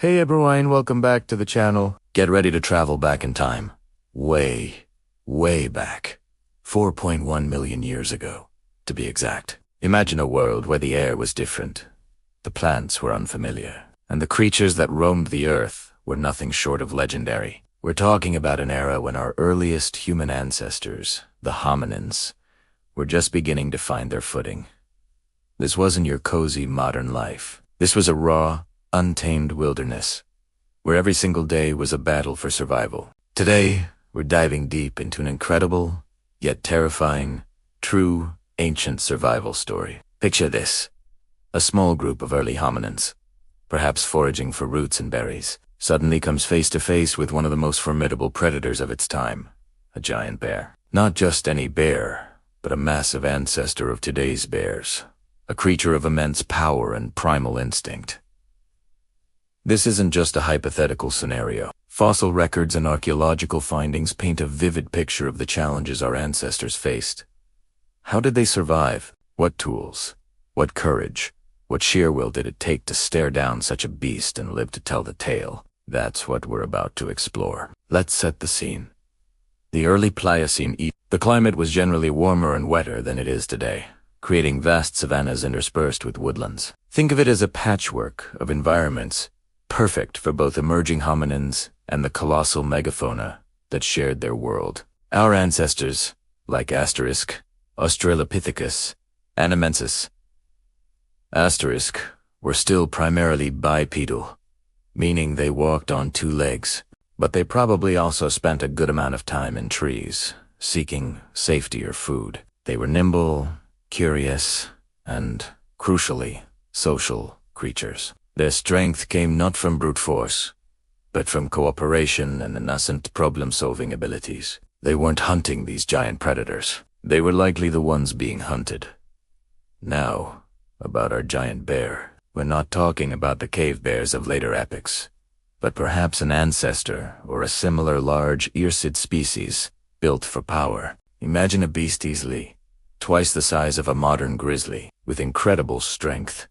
Hey everyone, welcome back to the channel. Get ready to travel back in time. Way, way back. 4.1 million years ago, to be exact. Imagine a world where the air was different, the plants were unfamiliar, and the creatures that roamed the earth were nothing short of legendary. We're talking about an era when our earliest human ancestors, the hominins, were just beginning to find their footing. This wasn't your cozy modern life. This was a raw, untamed wilderness, where every single day was a battle for survival. Today, we're diving deep into an incredible, yet terrifying, true, ancient survival story. Picture this: a small group of early hominins, perhaps foraging for roots and berries, suddenly comes face to face with one of the most formidable predators of its time, a giant bear. Not just any bear, but a massive ancestor of today's bears, a creature of immense power and primal instinct. This isn't just a hypothetical scenario. Fossil records and archaeological findings paint a vivid picture of the challenges our ancestors faced. How did they survive? What tools? What courage? What sheer will did it take to stare down such a beast and live to tell the tale? That's what we're about to explore. Let's set the scene. The early Pliocene era. The climate was generally warmer and wetter than it is today, creating vast savannas interspersed with woodlands. Think of it as a patchwork of environments, perfect for both emerging hominins and the colossal megafauna that shared their world. Our ancestors, like Australopithecus, Anamensis, were still primarily bipedal, meaning they walked on two legs, but they probably also spent a good amount of time in trees, seeking safety or food. They were nimble, curious, and, crucially, social creatures. Their strength came not from brute force, but from cooperation and nascent problem-solving abilities. They weren't hunting these giant predators. They were likely the ones being hunted. Now, about our giant bear. We're not talking about the cave bears of later epochs, but perhaps an ancestor or a similar large earsid species built for power. Imagine a beast easily twice the size of a modern grizzly, with incredible strength,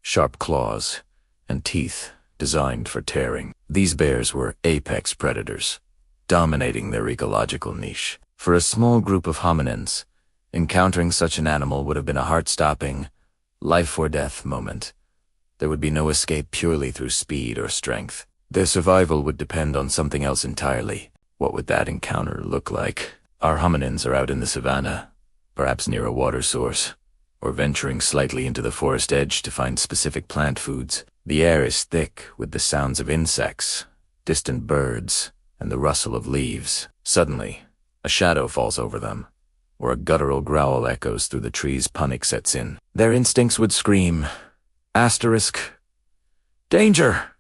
sharp claws, and teeth designed for tearing. These bears were apex predators, dominating their ecological niche. For a small group of hominins, encountering such an animal would have been a heart-stopping, life-or-death moment. There would be no escape purely through speed or strength. Their survival would depend on something else entirely. What would that encounter look like? Our hominins are out in the savannah, perhaps near a water source, or venturing slightly into the forest edge to find specific plant foods. The air is thick with the sounds of insects, distant birds, and the rustle of leaves. Suddenly, a shadow falls over them, or a guttural growl echoes through the trees. Panic sets in. Their instincts would scream, "Danger!"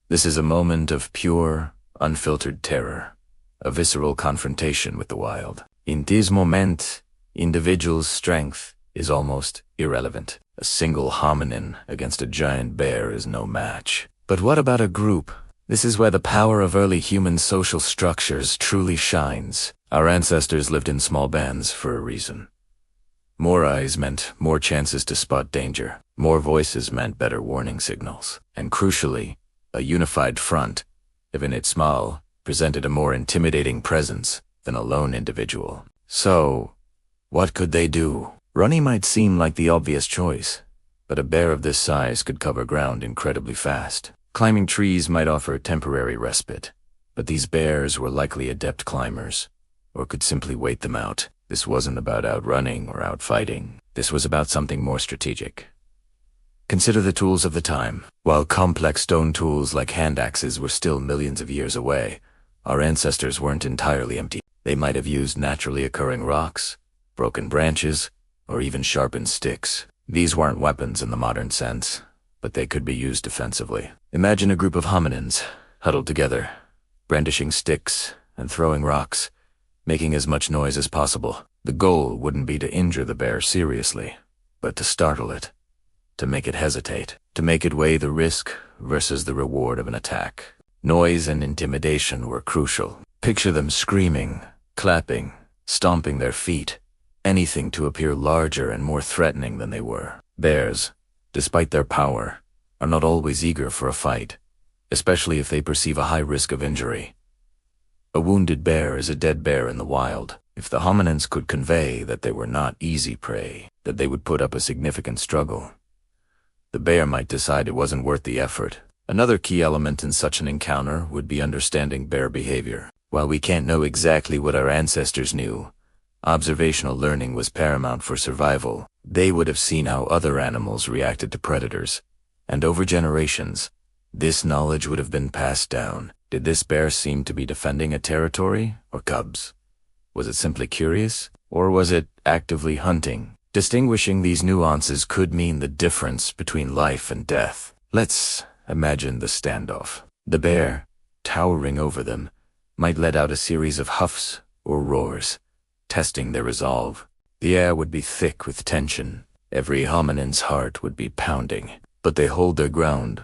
This is a moment of pure, unfiltered terror, a visceral confrontation with the wild. In this moment, individual's strength is almost irrelevant. A single hominin against a giant bear is no match. But what about a group? This is where the power of early human social structures truly shines. Our ancestors lived in small bands for a reason. More eyes meant more chances to spot danger. More voices meant better warning signals. And crucially, a unified front, even if small, presented a more intimidating presence than a lone individual. So, what could they do? Running might seem like the obvious choice, but a bear of this size could cover ground incredibly fast. Climbing trees might offer temporary respite, but these bears were likely adept climbers, or could simply wait them out. This wasn't about outrunning or outfighting. This was about something more strategic. Consider the tools of the time. While complex stone tools like hand axes were still millions of years away, our ancestors weren't entirely empty. They might have used naturally occurring rocks, broken branches, or even sharpened sticks. These weren't weapons in the modern sense, but they could be used defensively. Imagine a group of hominins, huddled together, brandishing sticks and throwing rocks, making as much noise as possible. The goal wouldn't be to injure the bear seriously, but to startle it, to make it hesitate, to make it weigh the risk versus the reward of an attack. Noise and intimidation were crucial. Picture them screaming, clapping, stomping their feet, anything to appear larger and more threatening than they were. Bears, despite their power, are not always eager for a fight, especially if they perceive a high risk of injury. A wounded bear is a dead bear in the wild. If the hominins could convey that they were not easy prey, that they would put up a significant struggle, the bear might decide it wasn't worth the effort. Another key element in such an encounter would be understanding bear behavior. While we can't know exactly what our ancestors knew, observational learning was paramount for survival. They would have seen how other animals reacted to predators, and over generations, this knowledge would have been passed down. Did this bear seem to be defending a territory or cubs? Was it simply curious, or was it actively hunting? Distinguishing these nuances could mean the difference between life and death. Let's imagine the standoff. The bear, towering over them, might let out a series of huffs or roars, testing their resolve. The air would be thick with tension. Every hominin's heart would be pounding, but they hold their ground,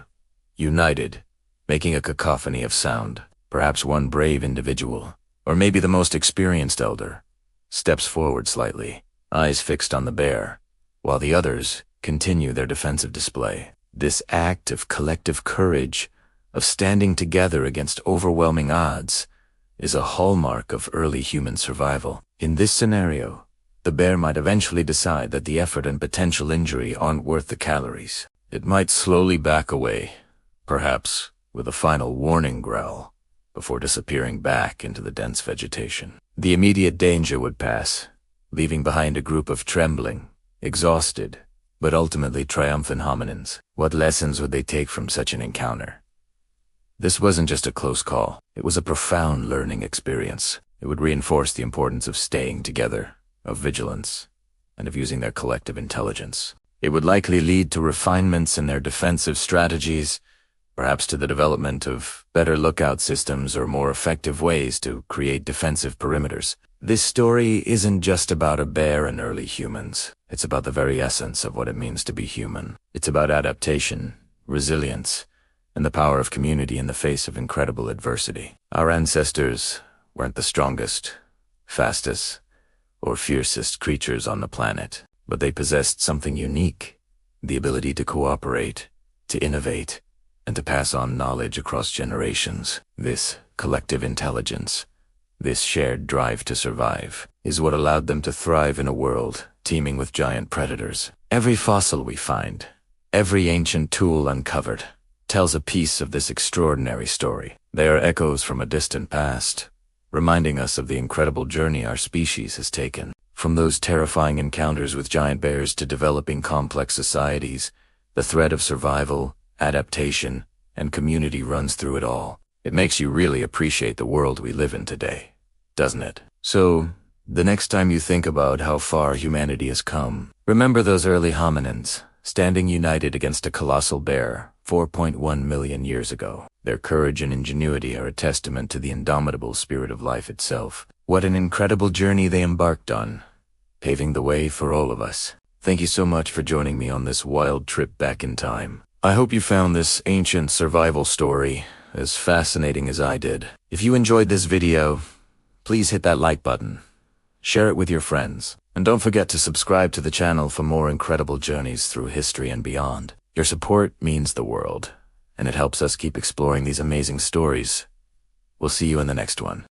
united, making a cacophony of sound. Perhaps one brave individual, or maybe the most experienced elder, steps forward slightly, eyes fixed on the bear, while the others continue their defensive display. This act of collective courage, of standing together against overwhelming odds, is a hallmark of early human survival. In this scenario, the bear might eventually decide that the effort and potential injury aren't worth the calories. It might slowly back away, perhaps with a final warning growl, before disappearing back into the dense vegetation. The immediate danger would pass, leaving behind a group of trembling, exhausted, but ultimately triumphant hominins. What lessons would they take from such an encounter? This wasn't just a close call. It was a profound learning experience. It would reinforce the importance of staying together, of vigilance, and of using their collective intelligence. It would likely lead to refinements in their defensive strategies, perhaps to the development of better lookout systems or more effective ways to create defensive perimeters. This story isn't just about a bear and early humans. It's about the very essence of what it means to be human. It's about adaptation, resilience, and the power of community in the face of incredible adversity. Our ancestors weren't the strongest, fastest, or fiercest creatures on the planet, but they possessed something unique: the ability to cooperate, to innovate, and to pass on knowledge across generations. This collective intelligence, this shared drive to survive, is what allowed them to thrive in a world teeming with giant predators. Every fossil we find, every ancient tool uncovered, tells a piece of this extraordinary story. They are echoes from a distant past, reminding us of the incredible journey our species has taken. From those terrifying encounters with giant bears to developing complex societies, the thread of survival, adaptation, and community runs through it all. It makes you really appreciate the world we live in today, doesn't it? So, the next time you think about how far humanity has come, remember those early hominins, standing united against a colossal bear 4.1 million years ago. Their courage and ingenuity are a testament to the indomitable spirit of life itself. What an incredible journey they embarked on, paving the way for all of us. Thank you so much for joining me on this wild trip back in time. I hope you found this ancient survival story as fascinating as I did. If you enjoyed this video, please hit that like button, share it with your friends, and don't forget to subscribe to the channel for more incredible journeys through history and beyond. Your support means the world, and it helps us keep exploring these amazing stories. We'll see you in the next one.